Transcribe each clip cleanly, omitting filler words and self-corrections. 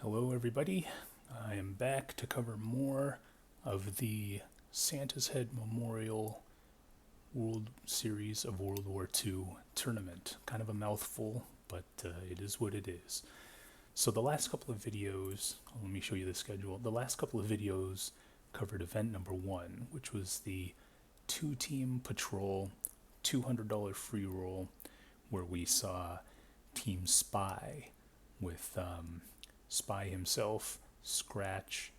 Hello everybody, I am back to cover more of the Santa's Head Memorial World Series of World War II tournament. Kind of a mouthful, but it is what it is. So the last couple of videos, let me show you the schedule. The last couple of videos covered event number 1, which was the 2-team patrol $200 free roll, where we saw Team Spy with Spy himself, Scratch,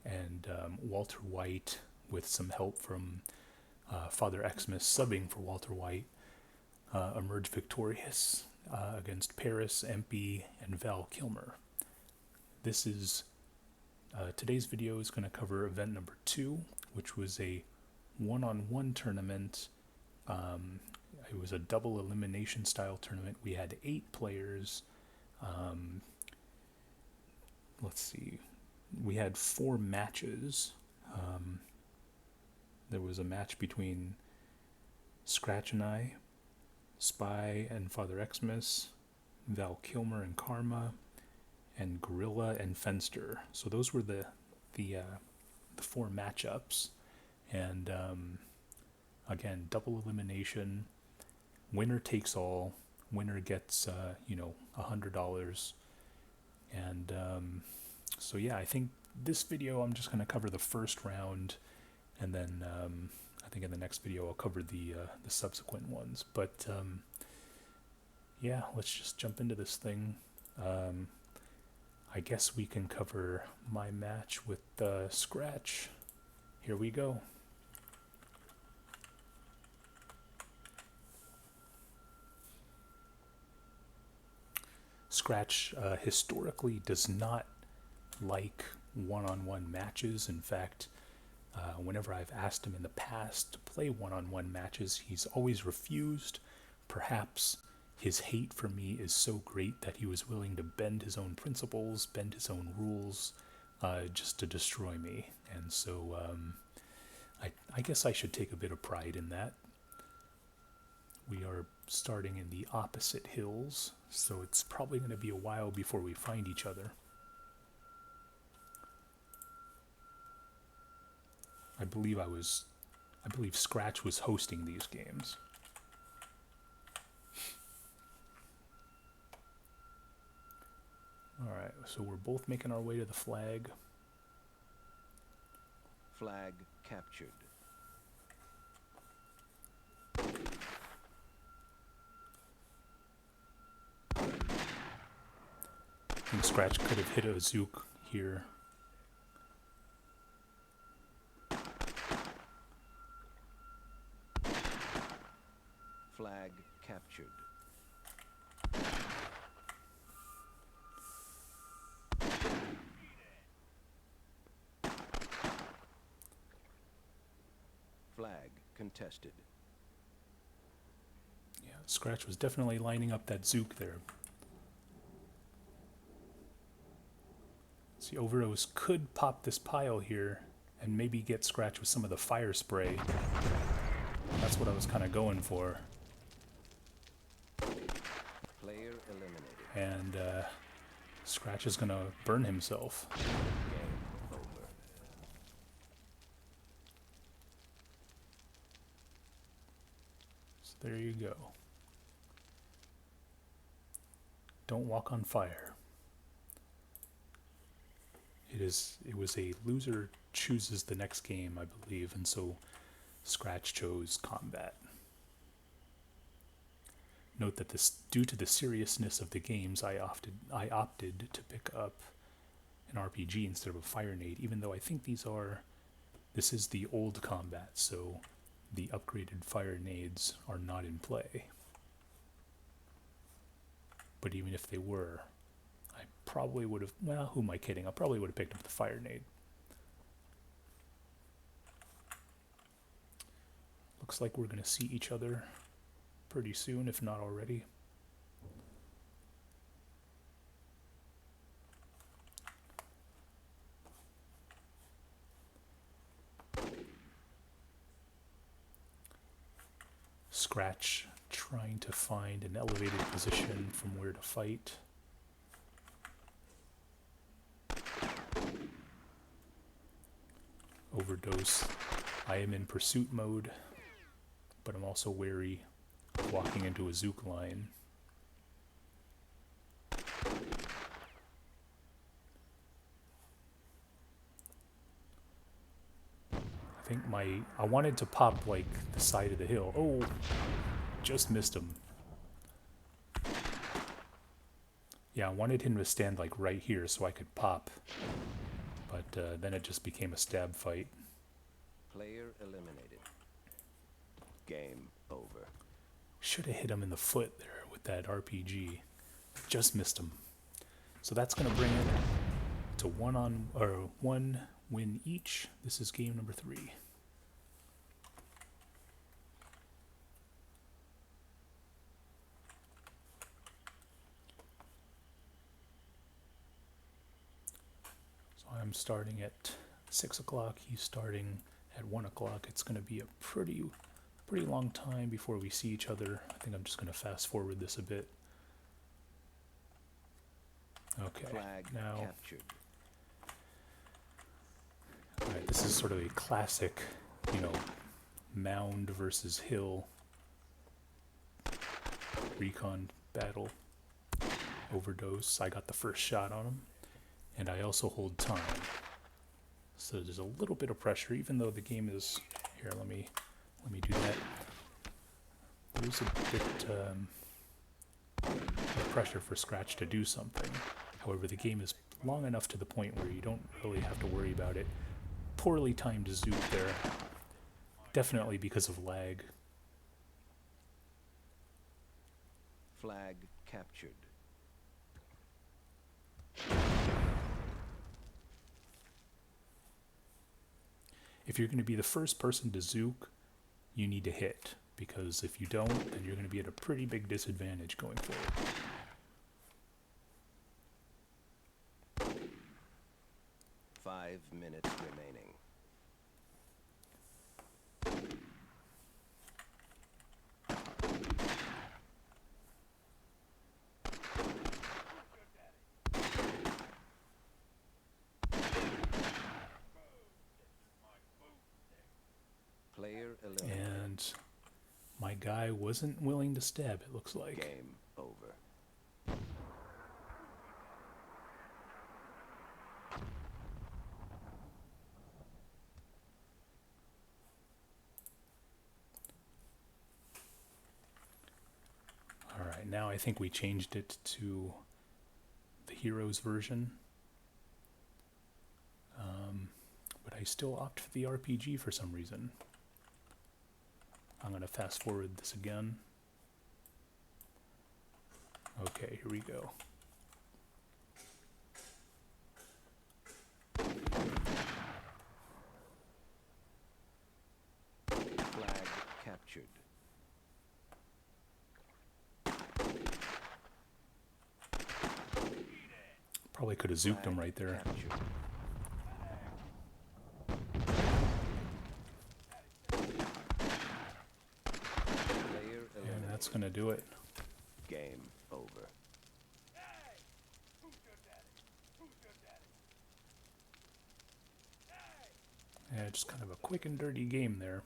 and Walter White, with some help from Father Xmas subbing for Walter White, emerged victorious against Paris, Empey, and Val Kilmer. This is today's video is going to cover event number 2, which was a one-on-one tournament. It was a double elimination style tournament. We had 8 players. Let's see, we had 4 matches. There was a match between Scratch and I, Spy and Father Xmas, Val Kilmer and Karma, and Guerrilla and Fenster. So those were the 4 matchups, and again, double elimination. Winner takes all. Winner gets $100. And so yeah, I think this video I'm just going to cover the first round, and then I think in the next video I'll cover the subsequent ones. But yeah, let's just jump into this thing. I guess we can cover my match with Scratch. Here we go. Scratch historically does not like one-on-one matches. In fact, whenever I've asked him in the past to play one-on-one matches, he's always refused. Perhaps his hate for me is so great that he was willing to bend his own principles, bend his own rules, just to destroy me. And so I guess I should take a bit of pride in that. We are starting in the opposite hills, so it's probably going to be a while before we find each other. I believe Scratch was hosting these games. Alright, so we're both making our way to the flag. Flag captured. I think Scratch could have hit a Zook here. Flag captured. Flag contested. Yeah, Scratch was definitely lining up that Zook there. See, Overdose could pop this pile here and maybe get Scratch with some of the fire spray. That's what I was kind of going for. Player eliminated. And Scratch is going to burn himself. Game over. So there you go. Don't walk on fire. It was a loser chooses the next game, I believe, and so Scratch chose combat. Note that due to the seriousness of the games, I opted to pick up an RPG instead of a fire nade, even though I think this is the old combat, so the upgraded fire nades are not in play. But even if they were, I probably would have, well, who am I kidding? I probably would have picked up the fire nade. Looks like we're going to see each other pretty soon, if not already. Scratch trying to find an elevated position from where to fight. Overdose. I am in pursuit mode, but I'm also wary of walking into a Zook line. I think I wanted to pop like the side of the hill. Oh, just missed him. Yeah, I wanted him to stand like right here so I could pop, but then it just became a stab fight. Player eliminated. Game over. Should have hit him in the foot there with that RPG. Just missed him. So that's going to bring it to one win each. This is game number 3. So I'm starting at 6 o'clock. He's starting at 1 o'clock. It's going to be a pretty long time before we see each other. I think I'm just going to fast forward this a bit. Okay, Flag now, captured. alright, this is sort of a classic, mound versus hill recon battle. Overdose. I got the first shot on him, and I also hold time. So there's a little bit of pressure, even though the game is here. Let me do that. There's a bit of pressure for Scratch to do something. However, the game is long enough to the point where you don't really have to worry about it. Poorly timed Zook there. Definitely because of lag. Flag captured. If you're going to be the first person to Zook, you need to hit. Because if you don't, then you're going to be at a pretty big disadvantage going forward. 5 minutes remaining. Player eliminated. And my guy wasn't willing to stab, it looks like. Game over. Alright, now I think we changed it to the Heroes version. But I still opt for the RPG for some reason. I'm going to fast forward this again. Okay, here we go. Flag captured. Probably could have zooked him Flag right there. captured. Player And eliminated. that's going to do it. Game over. Yeah, just kind of a quick and dirty game there.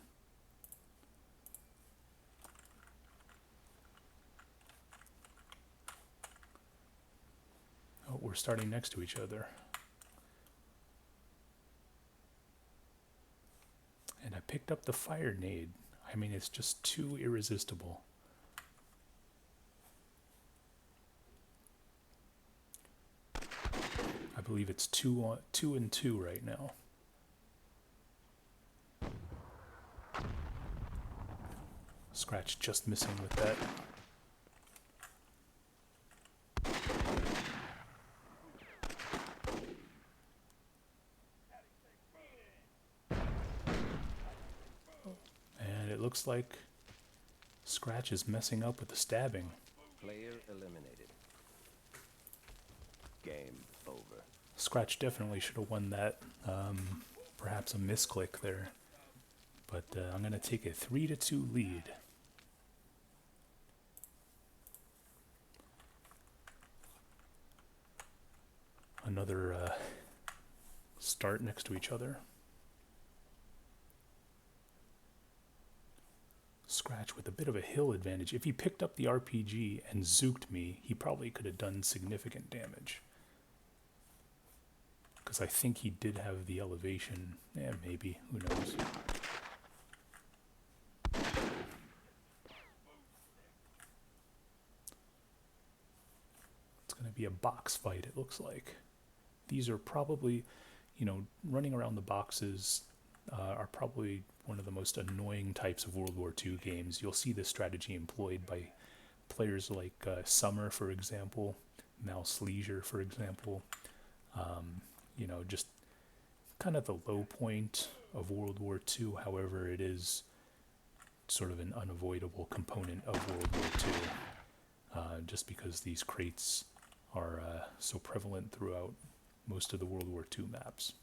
Oh, we're starting next to each other. And I picked up the fire nade. I mean, it's just too irresistible. I believe it's 2 and 2 right now. Scratch just missing with that. And it looks like Scratch is messing up with the stabbing. Player eliminated. Game over. Scratch definitely should have won that. Perhaps a misclick there. But I'm going to take a 3-2 lead. Another start next to each other. Scratch with a bit of a hill advantage. If he picked up the RPG and zooked me, he probably could have done significant damage. Because I think he did have the elevation. Maybe. Who knows? It's going to be a box fight, it looks like. These are probably, running around the boxes are probably one of the most annoying types of World War II games. You'll see this strategy employed by players like Summer, for example, Mouse Leisure, for example. Just kind of the low point of World War II. However, it is sort of an unavoidable component of World War II, just because these crates are so prevalent throughout most of the World War II maps.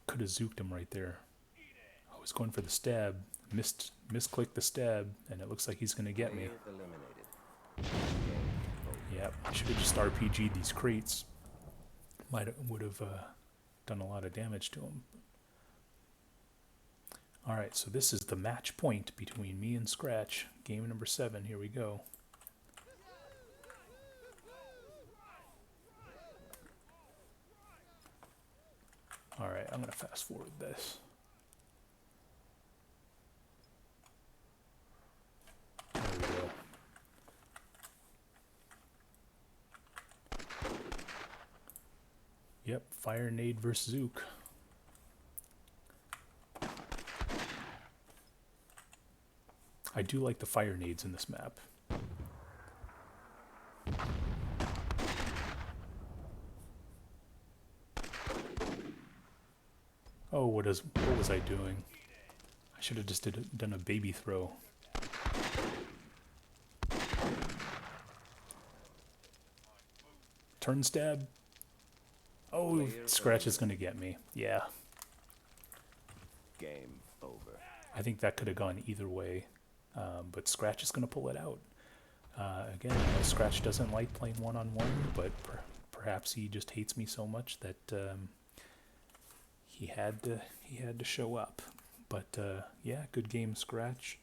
Could have zooked him right there. I was going for the stab, misclicked the stab, and it looks like he's going to get me. Yep, I should have just RPG'd these crates. Would have done a lot of damage to him. Alright, so this is the match point between me and Scratch. Game number 7, here we go. Alright, I'm going to fast forward this. There we go. Yep, Fire Nade versus Zook. I do like the fire nades in this map. Oh, what was I doing? I should have just done a baby throw. Turn stab. Oh, Scratch is going to get me. Yeah. Game over. I think that could have gone either way. But Scratch is going to pull it out. Again, Scratch doesn't like playing one-on-one, but perhaps he just hates me so much that he had to show up. But yeah, good game, Scratch.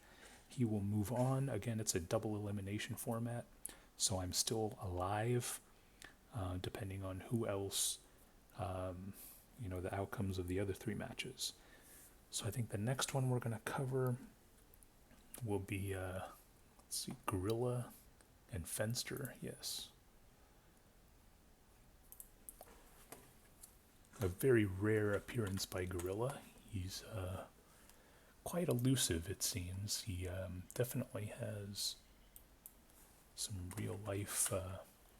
He will move on. Again, it's a double elimination format, so I'm still alive, depending on who else, the outcomes of the other 3 matches. So I think the next one we're going to cover will be, let's see, Guerrilla and Fenster, yes. A very rare appearance by Guerrilla. He's quite elusive, it seems. He definitely has some real-life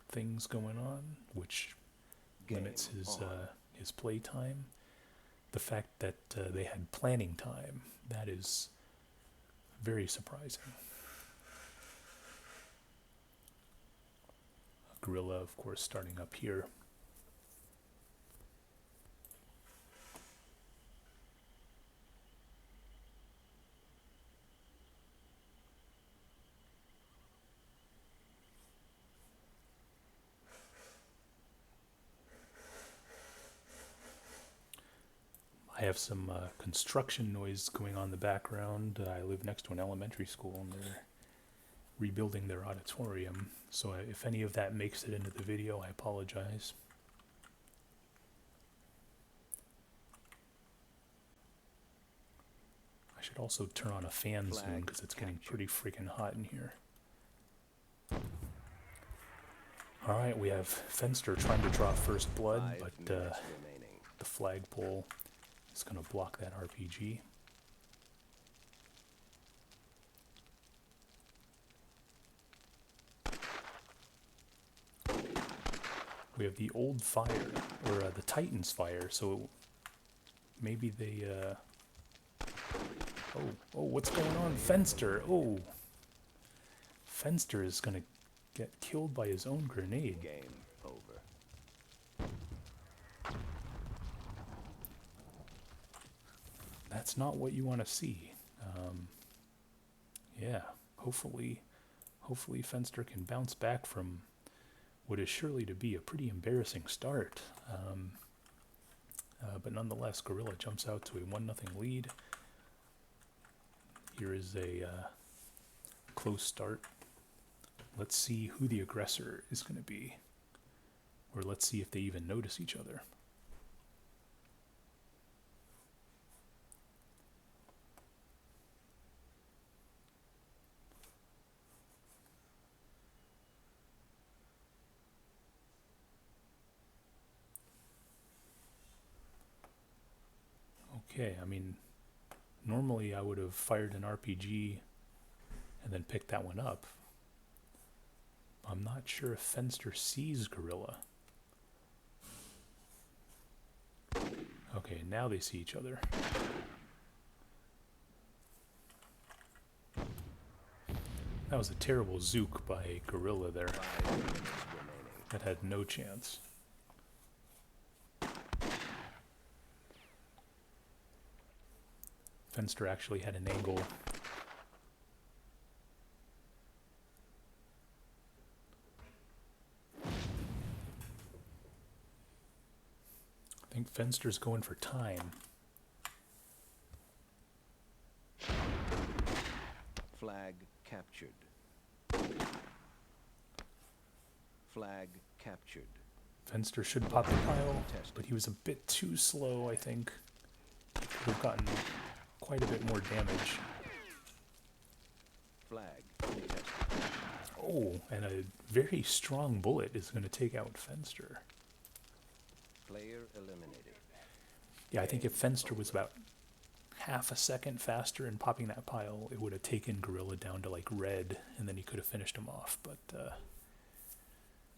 things going on, which limits his play time. The fact that they had planning time, that is very surprising. Guerrilla, of course, starting up here. I have some construction noise going on in the background. I live next to an elementary school and they're rebuilding their auditorium. So if any of that makes it into the video, I apologize. I should also turn on a fan soon because it's getting pretty freaking hot in here. Alright, we have Fenster trying to draw first blood, but the flagpole is going to block that RPG. We have the old fire, or the Titan's fire, so maybe they, oh, what's going on? Fenster, oh. Fenster is going to get killed by his own grenade. Game over. That's not what you want to see. Yeah, hopefully Fenster can bounce back from what is surely to be a pretty embarrassing start. But nonetheless, Guerrilla jumps out to a 1-0 lead. Here is a close start. Let's see who the aggressor is going to be. Or let's see if they even notice each other. Okay, I mean, normally I would have fired an RPG and then picked that one up. I'm not sure if Fenster sees Guerrilla. Okay, now they see each other. That was a terrible zook by Guerrilla there. 5 minutes remaining. That had no chance. Fenster actually had an angle. I think Fenster's going for time. Flag captured. Flag captured. Fenster should pop the pile, but he was a bit too slow, I think. Could have gotten quite a bit more damage. Flag contested. Oh, and a very strong bullet is going to take out Fenster. Player eliminated. Yeah, I think if Fenster was about half a second faster in popping that pile, it would have taken Guerrilla down to like red, and then he could have finished him off. But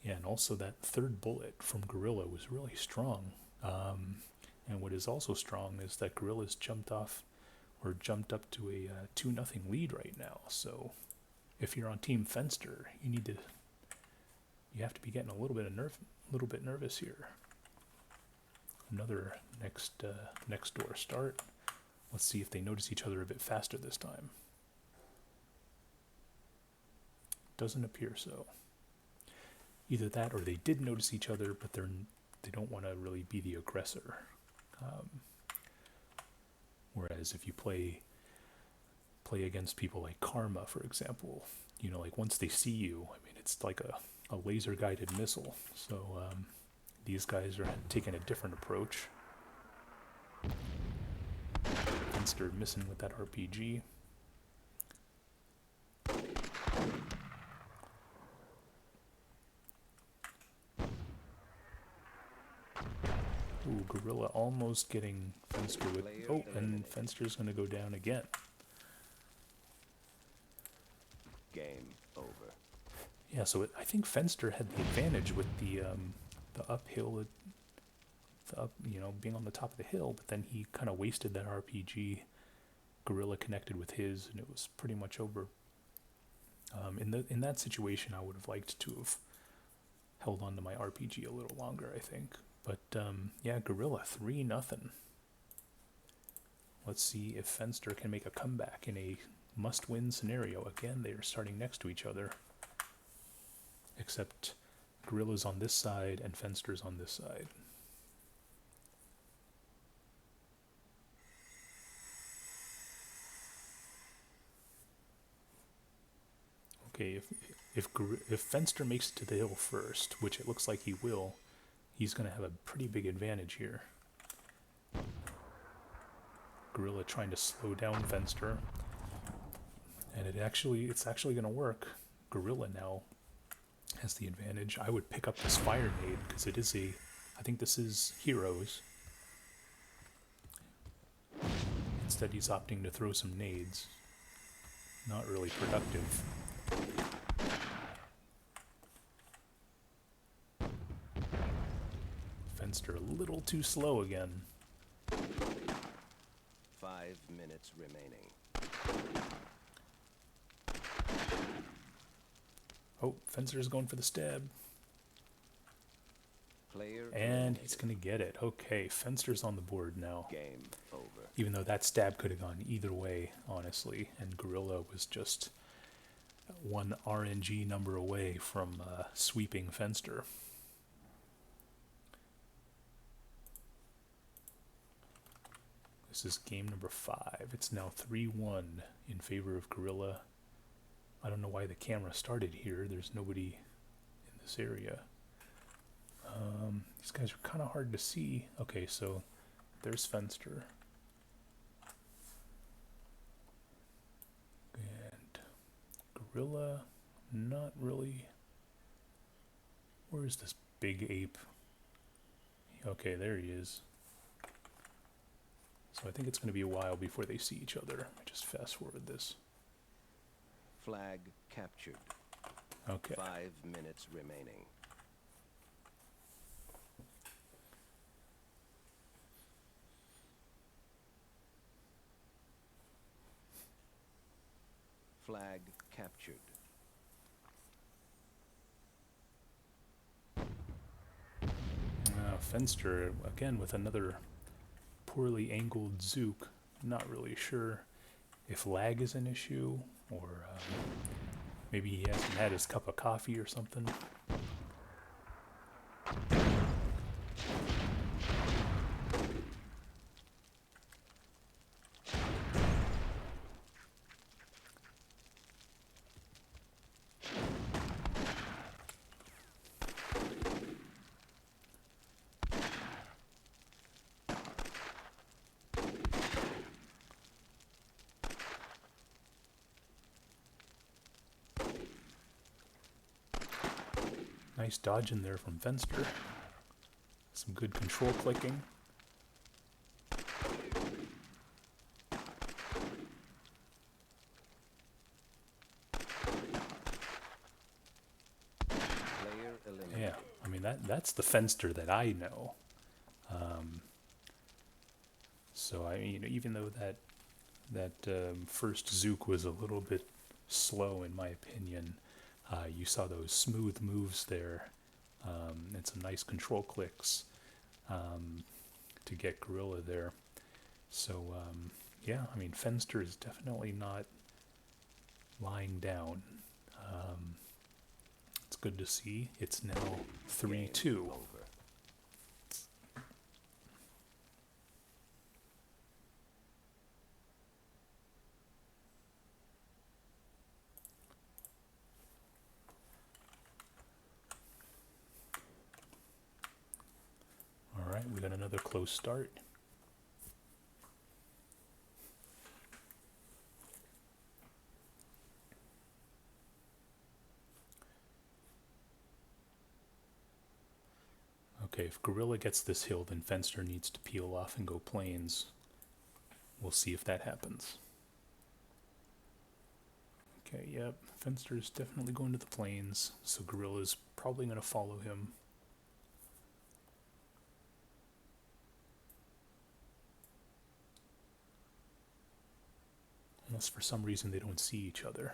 yeah, and also that third bullet from Guerrilla was really strong. And what is also strong is that Guerrilla's jumped up to a 2-0 lead right now. So if you're on Team Fenster, you have to be getting a little bit nervous here. Another next door start. Let's see if they notice each other a bit faster this time. Doesn't appear so. Either that or they did notice each other, but they don't want to really be the aggressor. Whereas if you play against people like Karma, for example, like once they see you, I mean, it's like a laser guided missile. So these guys are taking a different approach. Fenster missing with that RPG. Ooh, Guerrilla almost getting Fenster with... Oh, and Fenster's going to go down again. Game over. Yeah, so I think Fenster had the advantage with the uphill, being on the top of the hill, but then he kind of wasted that RPG. Guerrilla connected with his, and it was pretty much over. In that situation, I would have liked to have held on to my RPG a little longer, I think. But yeah, Guerrilla 3-0. Let's see if Fenster can make a comeback in a must-win scenario. Again, they are starting next to each other, except Guerrilla's on this side and Fenster's on this side. Okay, if Fenster makes it to the hill first, which it looks like he will, he's going to have a pretty big advantage here. Guerrilla trying to slow down Fenster, and it's actually going to work. Guerrilla now has the advantage. I would pick up this fire nade because it is I think this is Heroes. Instead, he's opting to throw some nades. Not really productive. Fenster a little too slow again. 5 minutes remaining. Oh, Fenster's going for the stab. Player And eliminated. he's going to get it. Okay, Fenster's on the board now. Game over. Even though that stab could have gone either way, honestly. And Guerrilla was just one RNG number away from sweeping Fenster. This is game number 5. It's now 3-1 in favor of Guerrilla. I don't know why the camera started here. There's nobody in this area. These guys are kind of hard to see. Okay, so there's Fenster. And Guerrilla, not really. Where's this big ape? Okay, there he is. So I think it's going to be a while before they see each other. I just fast forward this. Flag captured. Okay. 5 minutes remaining. Flag captured. Fenster, again with another poorly angled Zook. Not really sure if lag is an issue, or maybe he hasn't had his cup of coffee or something. Nice dodge in there from Fenster. Some good control clicking. Player eliminated. Yeah, I mean that's the Fenster that I know. So I mean, even though that first Zook was a little bit slow in my opinion, you saw those smooth moves there, and some nice control clicks to get Guerrilla there. So yeah, I mean Fenster is definitely not lying down. It's good to see. It's now 3-2. Over. All right, we got another close start. Okay, if Guerrilla gets this hill, then Fenster needs to peel off and go plains. We'll see if that happens. Okay, yep, Fenster is definitely going to the plains, so Guerrilla's probably going to follow him. Unless for some reason they don't see each other.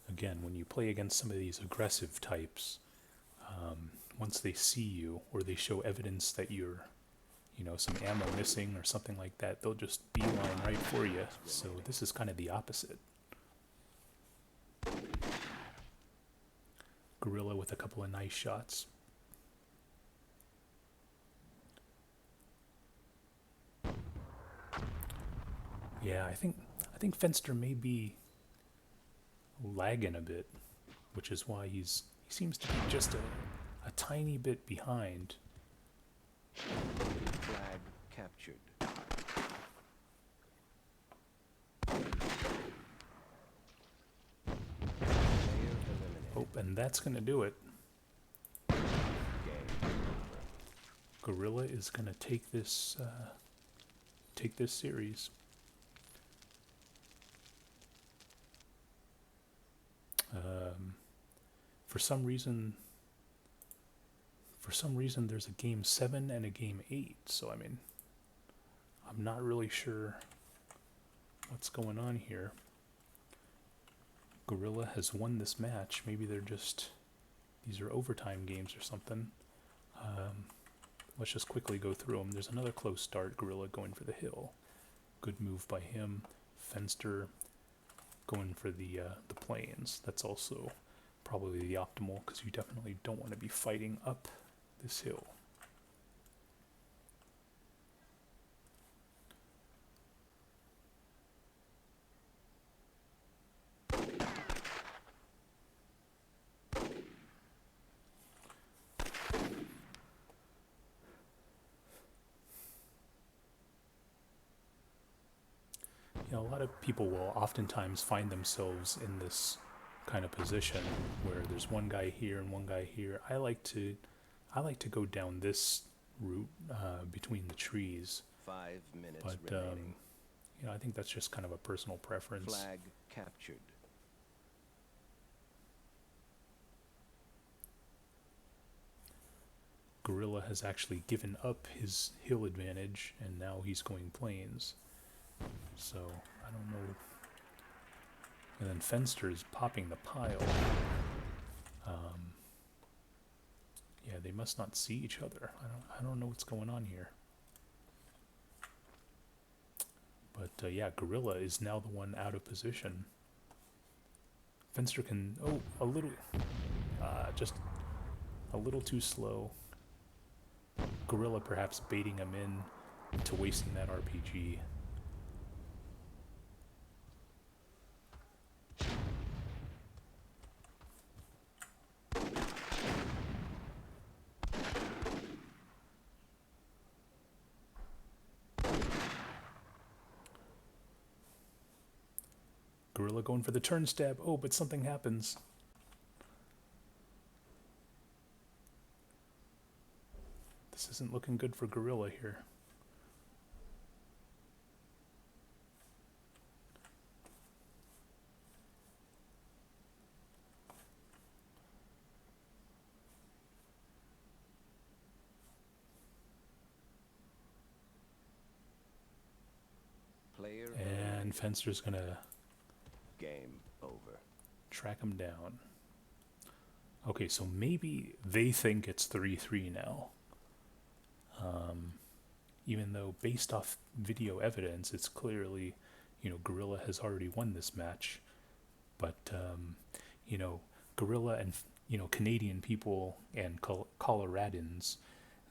Again, when you play against some of these aggressive types, once they see you or they show evidence that you're, some ammo missing or something like that, they'll just beeline right for you. So this is kind of the opposite. Guerrilla with a couple of nice shots. Yeah, I think Fenster may be lagging a bit, which is why he seems to be just a tiny bit behind. Flag captured. Player eliminated. Oh, and that's going to do it. Game over. Guerrilla is going to take this series. For some reason there's a game 7 and a game 8, so I mean, I'm not really sure what's going on here. Guerrilla has won this match. Maybe these are overtime games or something. Let's just quickly go through them. There's another close start. Guerrilla going for the hill. Good move by him. Fenster going for the plains. That's also probably the optimal, because you definitely don't want to be fighting up this hill. You know, a lot of people will oftentimes find themselves in this kind of position where there's one guy here and one guy here. I like to go down this route between the trees, 5 minutes but remaining. you know, I think that's just kind of a personal preference. Flag captured. Guerrilla has actually given up his hill advantage, and now he's going plains. So, I don't know. And then Fenster is popping the pile. Yeah, they must not see each other. I don't know what's going on here. But yeah, Guerrilla is now the one out of position. Fenster can, just a little too slow. Guerrilla perhaps baiting him in to wasting that RPG. Guerrilla going for the turn stab. Oh, but something happens. This isn't looking good for Guerrilla here. Player And Fenster's gonna game over. track him down. Okay, so maybe they think it's 3-3 now. Even though based off video evidence, it's clearly, you know, Guerrilla has already won this match. But, you know, Guerrilla and, you know, Canadian people and Coloradans,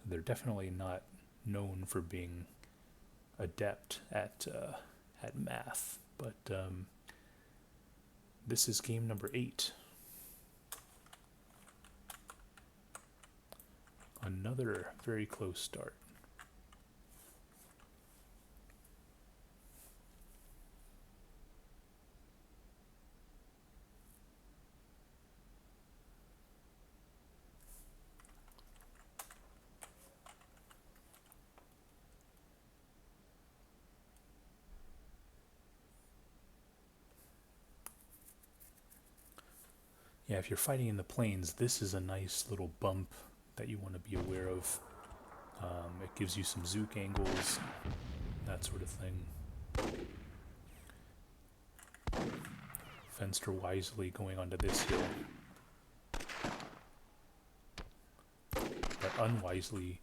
they're definitely not known for being adept at math. But this is game number 8. Another very close start. Yeah, if you're fighting in the plains, this is a nice little bump that you want to be aware of. It gives you some zook angles, that sort of thing. Fenster wisely going onto this hill, but unwisely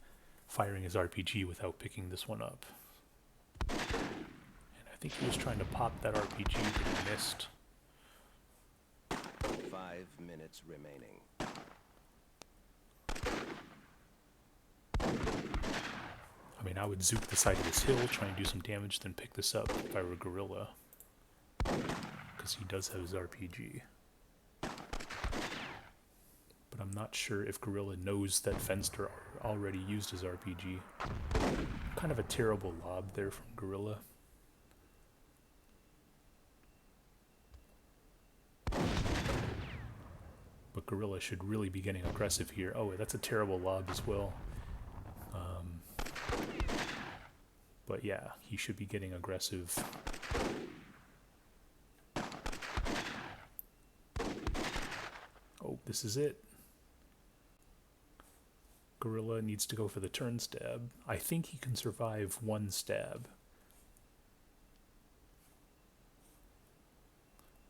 firing his RPG without picking this one up. And I think he was trying to pop that RPG, but he missed. 5 minutes remaining. I mean, I would zook the side of this hill, try and do some damage, then pick this up if I were Guerrilla. Because he does have his RPG. But I'm not sure if Guerrilla knows that Fenster already used his RPG. Kind of a terrible lob there from Guerrilla. But Guerrilla should really be getting aggressive here. Oh, that's a terrible lob as well. But yeah, he should be getting aggressive. Oh, this is it. Guerrilla needs to go for the turn stab. I think he can survive one stab.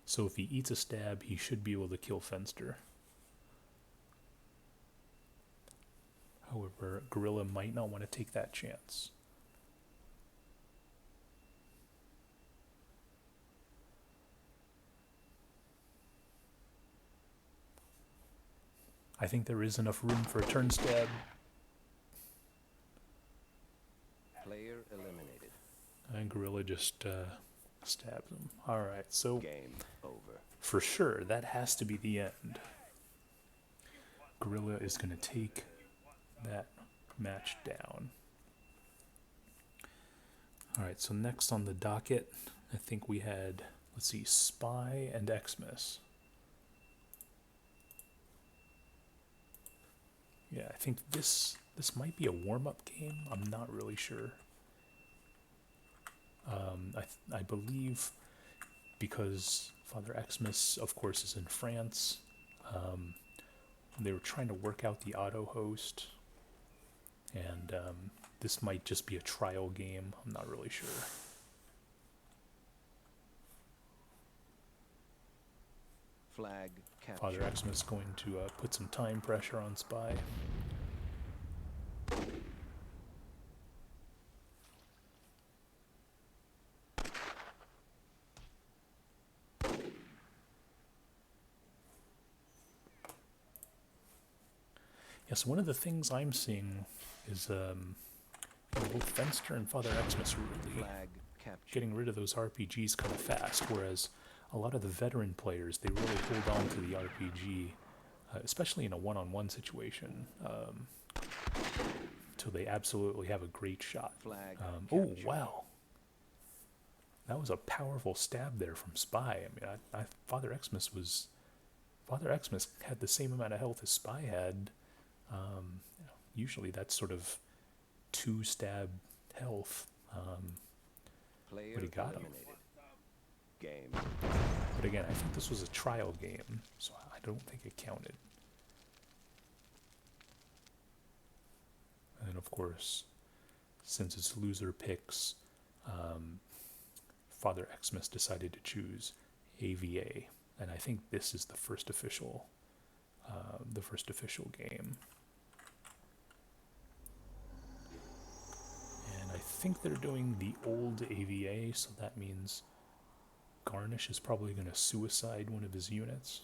So if he eats a stab, he should be able to kill Fenster. However, Guerrilla might not want to take that chance. I think there is enough room for a turn stab. And Guerrilla just stabs him. Alright, so Game over. for sure, that has to be the end. Guerrilla is going to take that match down. Alright, so next on the docket, I think we had, let's see, Spy and Xmas. Yeah, I think this might be a warm-up game. I'm not really sure. I believe because Father Xmas, of course, is in France. They were trying to work out the auto host, and this might just be a trial game. I'm not really sure. Flag captured. Father Xmas going to put some time pressure on Spy. Yes, one of the things I'm seeing is both Fenster and Father Xmas really Flag captured. getting rid of those RPGs kind of fast, whereas a lot of the veteran players, they really hold on to the RPG, especially in a one-on-one situation, till they absolutely have a great shot. Flag Oh, captured. wow. That was a powerful stab there from Spy. I mean, Father Xmas had the same amount of health as Spy had. Usually that's sort of 2-stab health. Player But he got him. eliminated. Game. But again, I think this was a trial game, so I don't think it counted. And then, of course, since it's loser picks, Father Xmas decided to choose AVA, and I think this is the first official game. And I think they're doing the old AVA, so that means Garnish is probably going to suicide one of his units.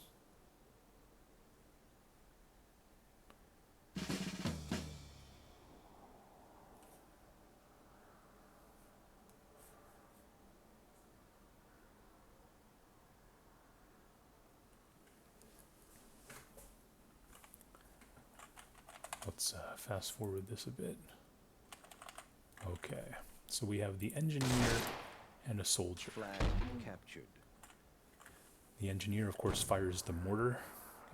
Let's fast forward this a bit. Okay, so we have the engineer and a soldier. Flag captured. The engineer, of course, fires the mortar,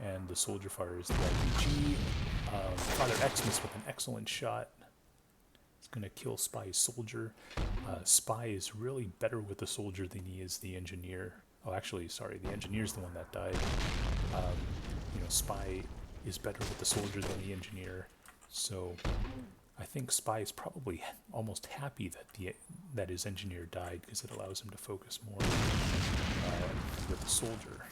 and the soldier fires the RPG. Father Xmas with an excellent shot. It's going to kill Spy's soldier. Spy is really better with the soldier than he is the engineer. Oh, actually, sorry, the engineer's the one that died. Spy is better with the soldier than the engineer. So I think Spy is probably almost happy that his engineer died, because it allows him to focus more with the soldier.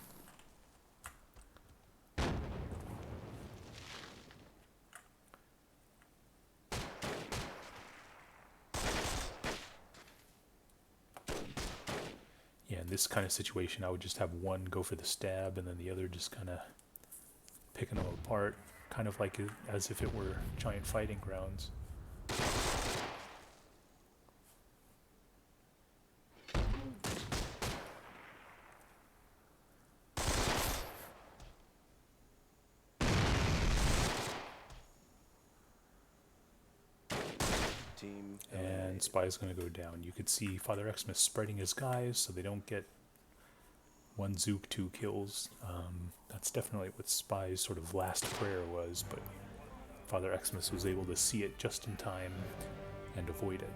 Yeah, in this kind of situation, I would just have one go for the stab, and then the other just kind of picking them apart, kind of like as if it were giant fighting grounds. Team And eliminated. Spy's going to go down. You could see Father Xmas spreading his guys so they don't get one Zook, 2 kills. That's definitely what Spy's sort of last prayer was, but Father Xmas was able to see it just in time and avoid it.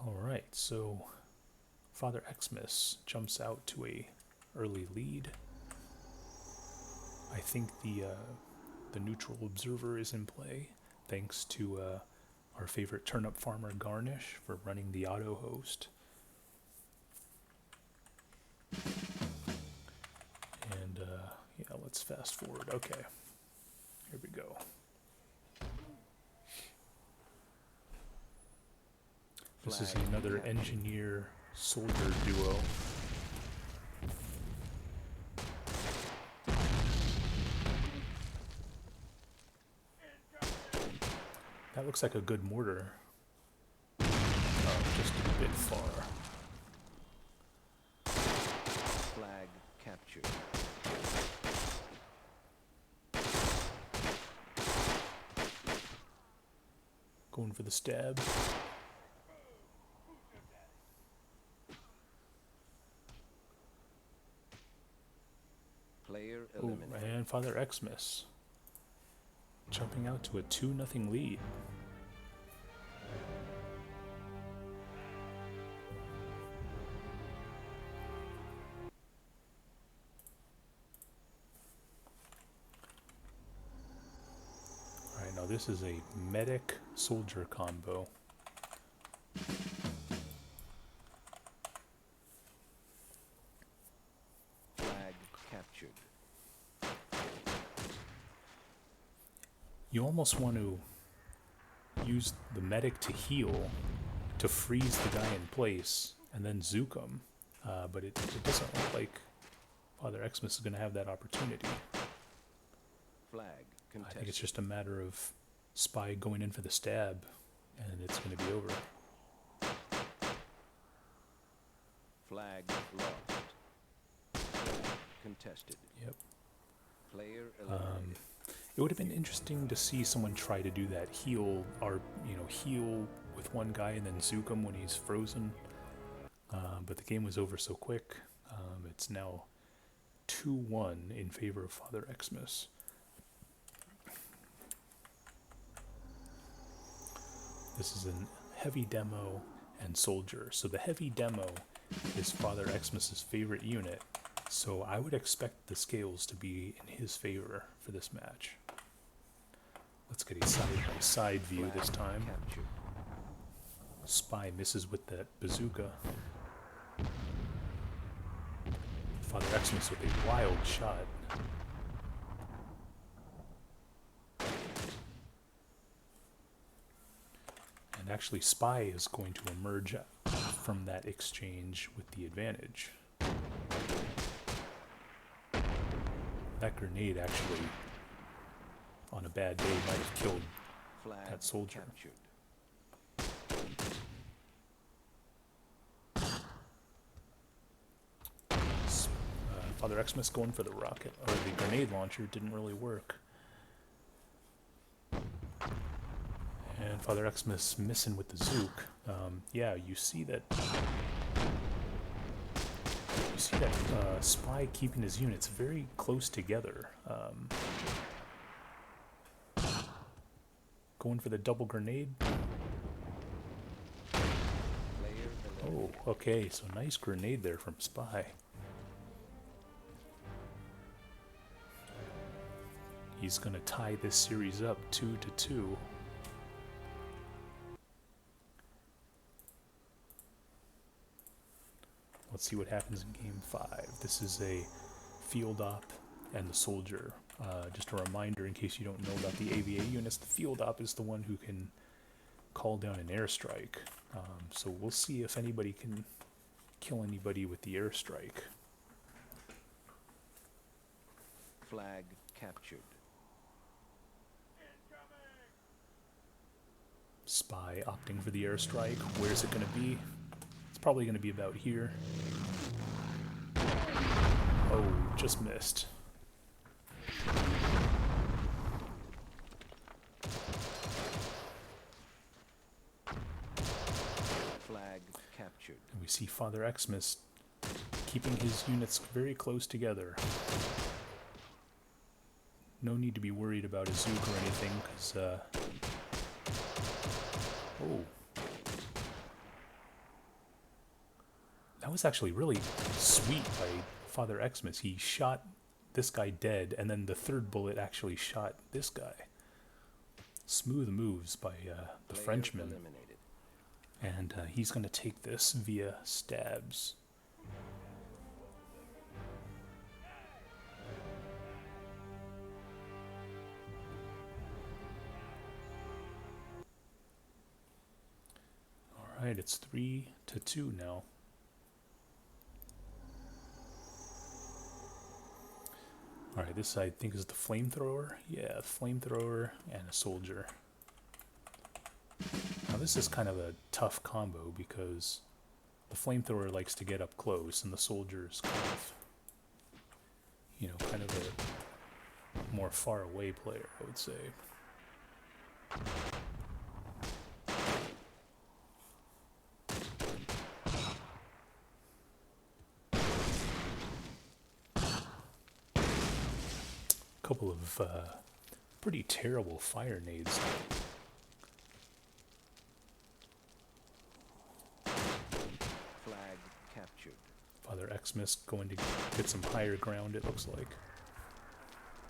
Alright, so Father Xmas jumps out to a early lead. I think the neutral observer is in play, thanks to our favorite turnip farmer Garnish for running the auto host. And yeah, let's fast forward. Okay, here we go. This is Flag another captured. engineer-soldier duo. looks like a good mortar. Just a bit far. Flag captured. Going for the stab. Player Oh, eliminated. and Father Xmas jumping out to a 2-0 lead. Alright, now this is a medic soldier combo. Flag captured. You almost want to use the medic to heal, to freeze the guy in place, and then zook him. But it doesn't look like Father Xmas is going to have that opportunity. Flag I think contested. it's just a matter of Spy going in for the stab, and it's going to be over. Flag lost. Flag contested. Yep. Player eliminated. It would have been interesting to see someone try to do that. Heal with one guy and then zook him when he's frozen. But the game was over so quick. It's now 2-1 in favor of Father Xmas. This is a heavy demo and soldier. So the heavy demo is Father Xmas's favorite unit. So I would expect the scales to be in his favor for this match. Let's get a side-by-side view Flag this time. captured. Spy misses with that bazooka. Father Xmas with a wild shot. And actually Spy is going to emerge from that exchange with the advantage. That grenade actually, on a bad day, might have killed Flag that soldier. captured. Father Xmas going for the rocket, or the grenade launcher, didn't really work. And Father Xmas missing with the zook. Yeah, you see that. Spy keeping his units very close together. Going for the double grenade. Player Oh, eliminated. okay, so nice grenade there from Spy. He's going to tie this series up 2-2. Let's see what happens in Game 5. This is a field op and the soldier. Just a reminder in case you don't know about the AVA units, the field op is the one who can call down an airstrike. So we'll see if anybody can kill anybody with the airstrike. Flag captured. Spy opting for the airstrike. Where's it going to be? It's probably going to be about here. Oh, just missed. Flag captured. And we see Father Xmas keeping his units very close together. No need to be worried about a zook or anything, because, oh. That was actually really sweet by Father Xmas. He shot this guy dead, and then the third bullet actually shot this guy. Smooth moves by the Player Frenchman. eliminated. And he's going to take this via stabs. Alright, it's 3-2 now. Alright, this I think is the flamethrower. Yeah, flamethrower and a soldier. this is kind of a tough combo because the flamethrower likes to get up close, and the soldier is kind of, kind of a more far away player, I would say. A couple of pretty terrible fire nades. Flag captured. Father Xmas going to get some higher ground, it looks like.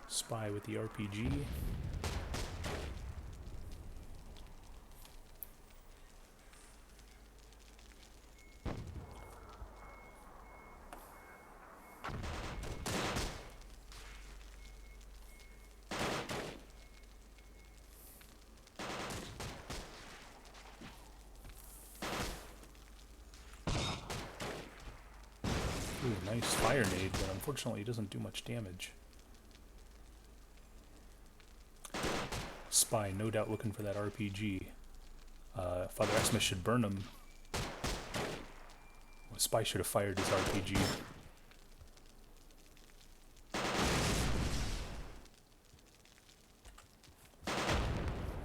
Spy with the RPG. Ooh, nice fire nade, but unfortunately it doesn't do much damage. Spy, no doubt looking for that RPG. Father Xmas should burn him. Well, Spy should have fired his RPG.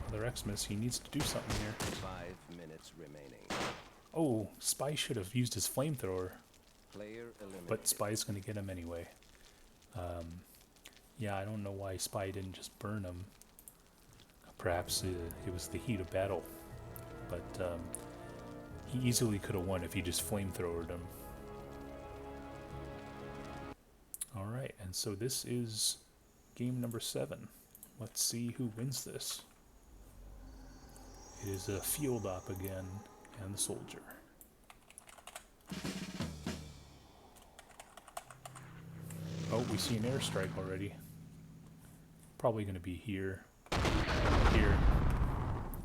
Father Xmas, he needs to do something here. 5 minutes remaining. Oh, Spy should have used his flamethrower. Player eliminated. But Spy's going to get him anyway. Yeah, I don't know why Spy didn't just burn him. Perhaps it was the heat of battle. But he easily could have won if he just flamethrowered him. Alright, and so this is game number 7. Let's see who wins this. It is a field op again, and the soldier. Oh, we see an airstrike already. Probably going to be here. Here.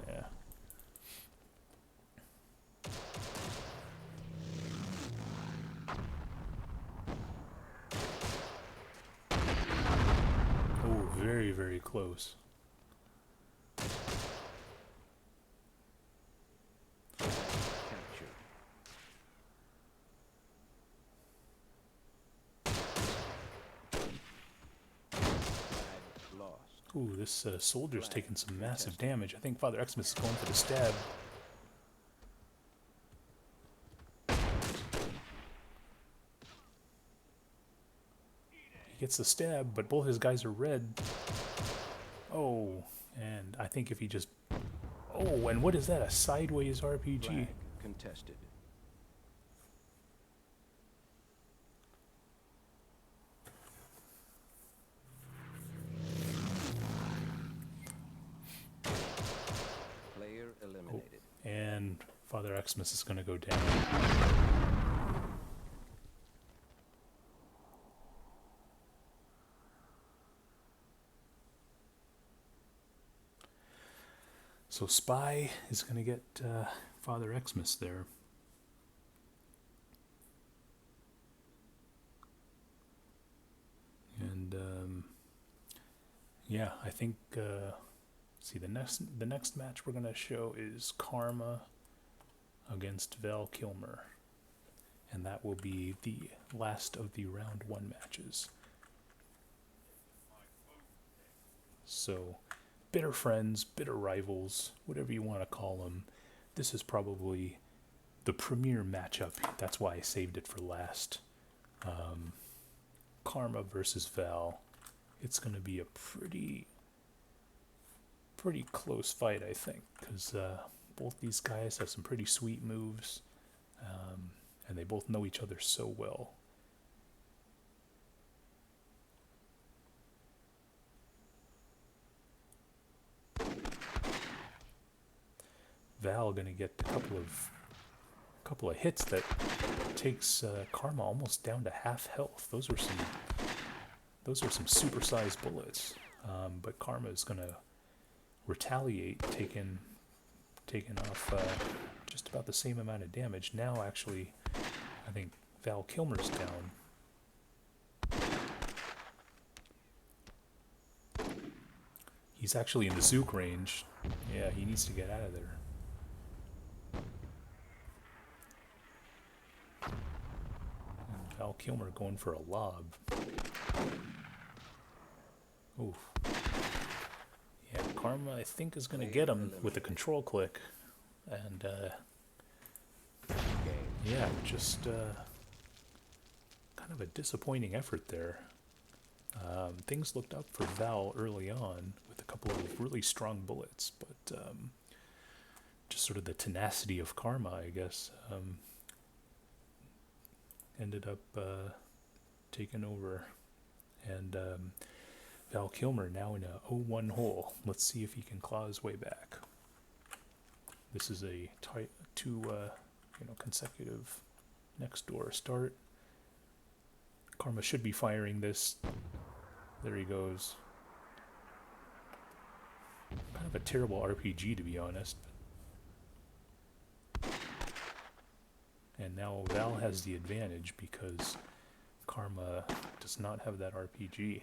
Yeah. Oh, very, very close. Captured. Ooh, this soldier's taking some massive damage. I think Father Xmas is going for the stab. He gets the stab, but both his guys are red. Oh, and I think if he just... Oh, and what is that? A sideways RPG? Flag contested. Player eliminated. Oh, and Father Xmas is going to go down. So Spy is going to get Father Xmas there. And yeah, I think see the next match we're going to show is Karma against Val Kilmer. And that will be the last of the round 1 matches. So bitter friends, bitter rivals, whatever you want to call them. This is probably the premier matchup. That's why I saved it for last. Karma versus Val. It's going to be a pretty close fight, I think, because both these guys have some pretty sweet moves, and they both know each other so well. Val gonna get a couple of hits that takes Karma almost down to half health. Those are some supersized bullets. But Karma is gonna retaliate, taking off just about the same amount of damage. Now, actually, I think Val Kilmer's down. He's actually in the Zook range. Yeah, he needs to get out of there. Val Kilmer going for a lob. Oof. Yeah, Karma, I think, is going to get him with the control click. And, yeah, just kind of a disappointing effort there. Things looked up for Val early on with a couple of really strong bullets, but just sort of the tenacity of Karma, I guess, ended up taking over. And Val Kilmer now in a 0-1 hole. Let's see if he can claw his way back. This is a two consecutive next door start. Karma should be firing this. There he goes. Kind of a terrible RPG, to be honest. And now Val has the advantage because Karma does not have that RPG.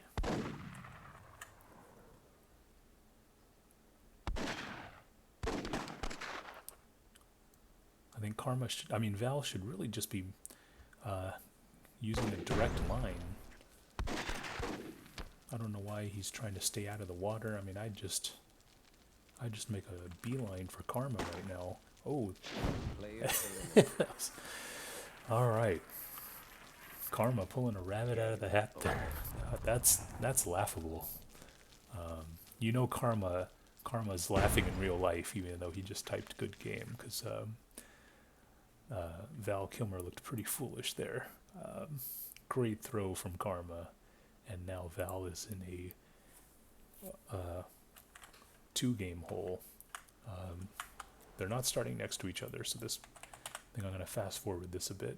I think Val should really just be using a direct line. I don't know why he's trying to stay out of the water. I mean, I just make a beeline for Karma right now. Oh. All right. Karma pulling a rabbit out of the hat there. That's laughable. You know Karma's laughing in real life, even though he just typed good game, because Val Kilmer looked pretty foolish there. Great throw from Karma, and now Val is in a 2-game hole. They're not starting next to each other, so I think I'm going to fast forward this a bit.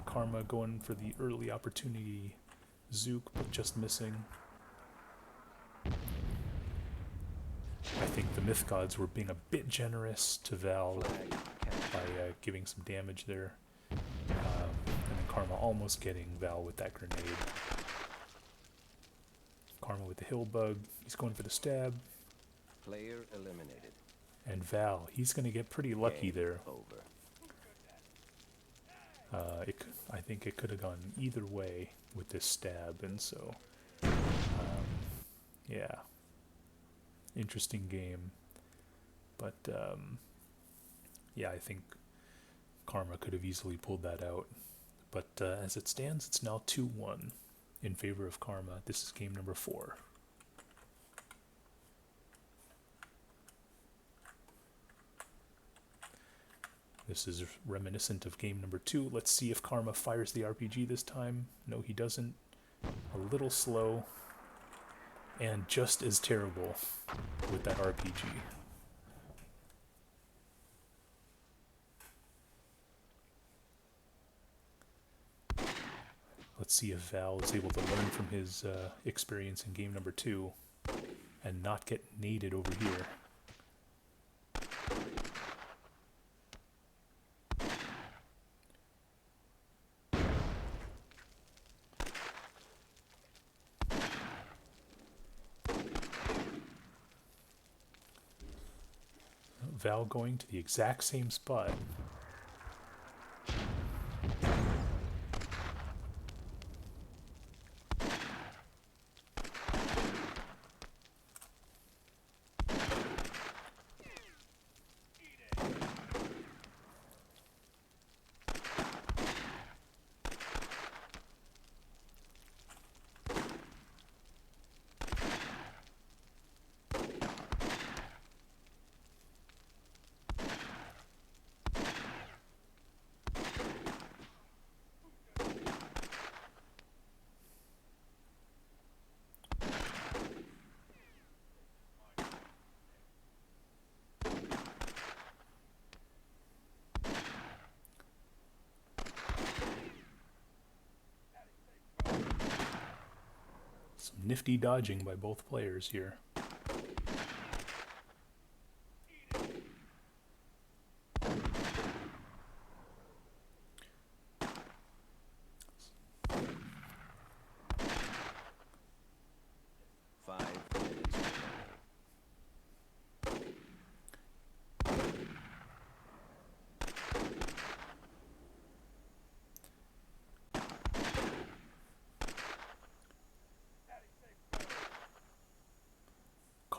Karma going for the early opportunity Zook, but just missing. I think the Myth Gods were being a bit generous to Val by giving some damage there. And then Karma almost getting Val with that grenade. Karma with the hill bug. He's going for the stab. Player eliminated. And Val, he's going to get pretty lucky there. Over. I think it could have gone either way with this stab, and so, yeah, interesting game. But yeah, I think Karma could have easily pulled that out. But as it stands, it's now 2-1 in favor of Karma. This is game number 4. This is reminiscent of game number 2. Let's see if Karma fires the RPG this time. No, he doesn't. A little slow. And just as terrible with that RPG. Let's see if Val is able to learn from his experience in game number 2 and not get naded over here. Val going to the exact same spot. Some nifty dodging by both players here.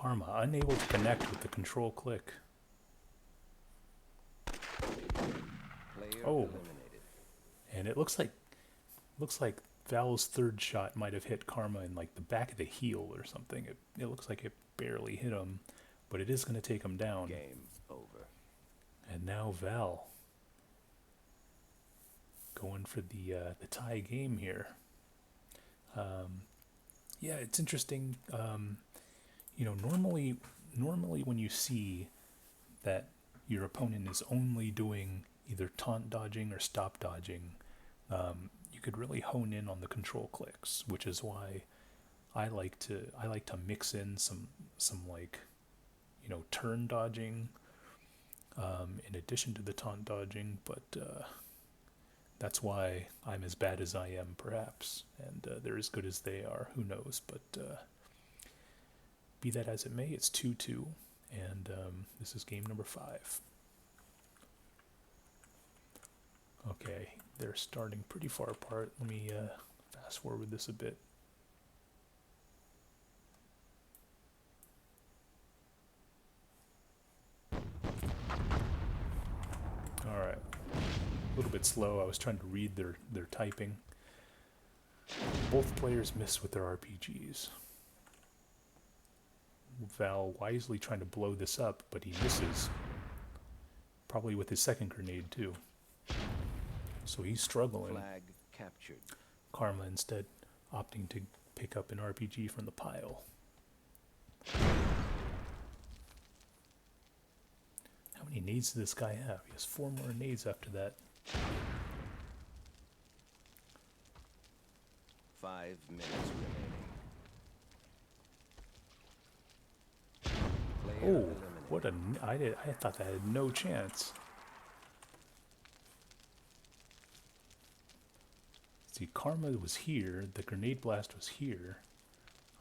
Karma, unable to connect with the control click. Player Oh, eliminated. and it looks like Val's third shot might have hit Karma in like the back of the heel or something. It looks like it barely hit him, but it is going to take him down. Game over. And now Val going for the tie game here. Yeah, it's interesting. Normally when you see that your opponent is only doing either taunt dodging or stop dodging, you could really hone in on the control clicks, which is why I like to mix in some like turn dodging in addition to the taunt dodging, but that's why I'm as bad as I am, perhaps, and they're as good as they are. Who knows? But be that as it may, it's 2-2, and this is game number 5. Okay, they're starting pretty far apart. Let me fast forward this a bit. Alright, a little bit slow. I was trying to read their typing. Both players miss with their RPGs. Val wisely trying to blow this up, but he misses. Probably with his second grenade too. So he's struggling. Flag captured. Karma instead opting to pick up an RPG from the pile. How many nades does this guy have? He has 4 more nades after that. 5 minutes remaining. Player Oh, eliminated. what a... I thought that had no chance. See, Karma was here, the grenade blast was here.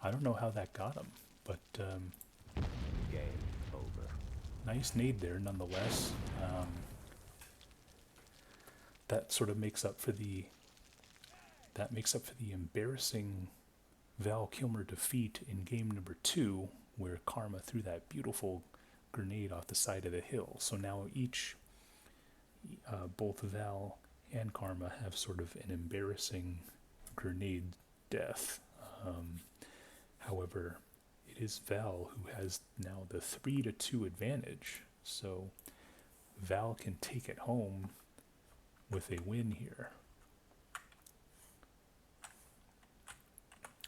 I don't know how that got him, but Game over. nice nade there nonetheless. That sort of makes up for the embarrassing Val Kilmer defeat in game number 2, where Karma threw that beautiful grenade off the side of the hill. So now both Val and Karma have sort of an embarrassing grenade death. However, it is Val who has now the 3-2 advantage. So Val can take it home with a win here.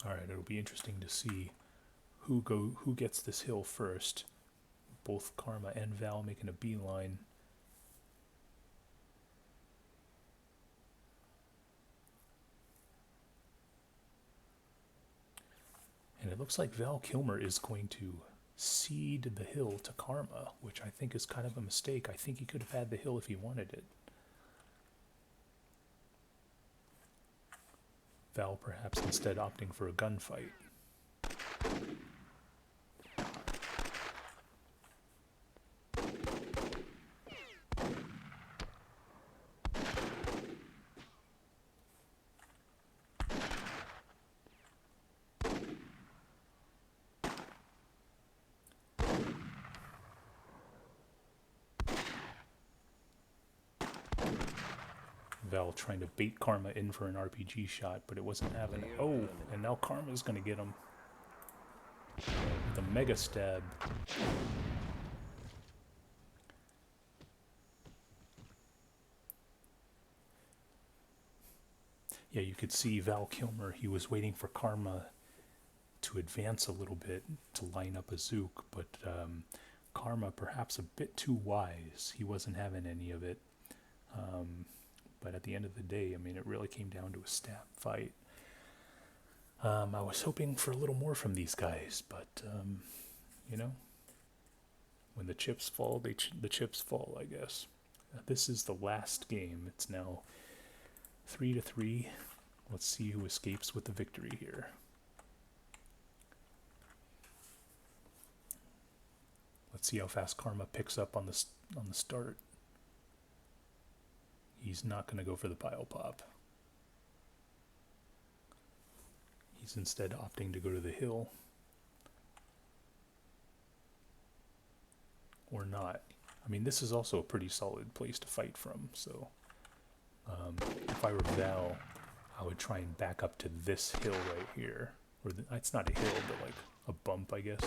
All right, it'll be interesting to see who gets this hill first. Both Karma and Val making a beeline. And it looks like Val Kilmer is going to cede the hill to Karma, which I think is kind of a mistake. I think he could have had the hill if he wanted it. Val perhaps instead opting for a gunfight. Val trying to bait Karma in for an RPG shot, but it wasn't happening. Oh, and now Karma's going to get him. The mega stab. Yeah, you could see Val Kilmer, he was waiting for Karma to advance a little bit to line up a Zook, but Karma perhaps a bit too wise. He wasn't having any of it. But at the end of the day, I mean, it really came down to a stab fight. I was hoping for a little more from these guys, but, when the chips fall, the chips fall, I guess. This is the last game. It's now 3-3. Let's see who escapes with the victory here. Let's see how fast Karma picks up on the start. He's not going to go for the pile pop. He's instead opting to go to the hill. or not. I mean, this is also a pretty solid place to fight from, so if I were Val, I would try and back up to this hill right here. Or it's not a hill, but like a bump, I guess.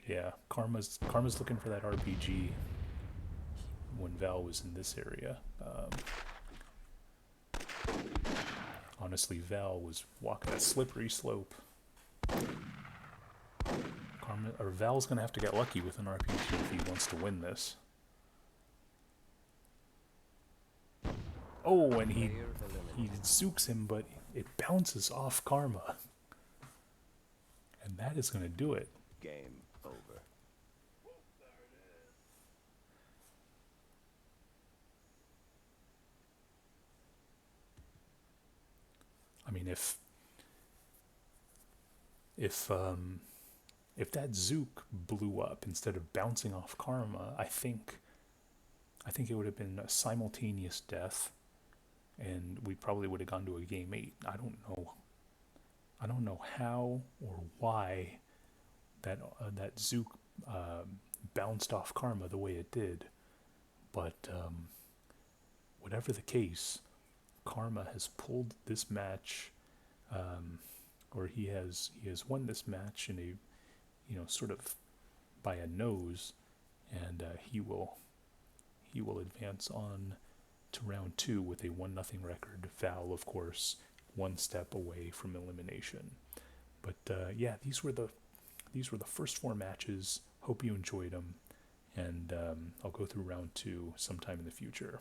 Yeah, Karma's looking for that RPG when Val was in this area. Honestly, Val was walking a slippery slope. Val's gonna have to get lucky with an RPG if he wants to win this. Oh, and he zooks him, but it bounces off Karma. And that is gonna do it. Game over. I mean, if that Zook blew up instead of bouncing off Karma, I think it would have been a simultaneous death, and we probably would have gone to a game 8. I don't know how or why that Zook bounced off Karma the way it did, but whatever the case, Karma has pulled this match, or he has won this match in a, sort of by a nose, and he will advance on to round 2 with a 1-0 record. Val, of course, one step away from elimination. But yeah, these were the first 4 matches. Hope you enjoyed them, and I'll go through round 2 sometime in the future.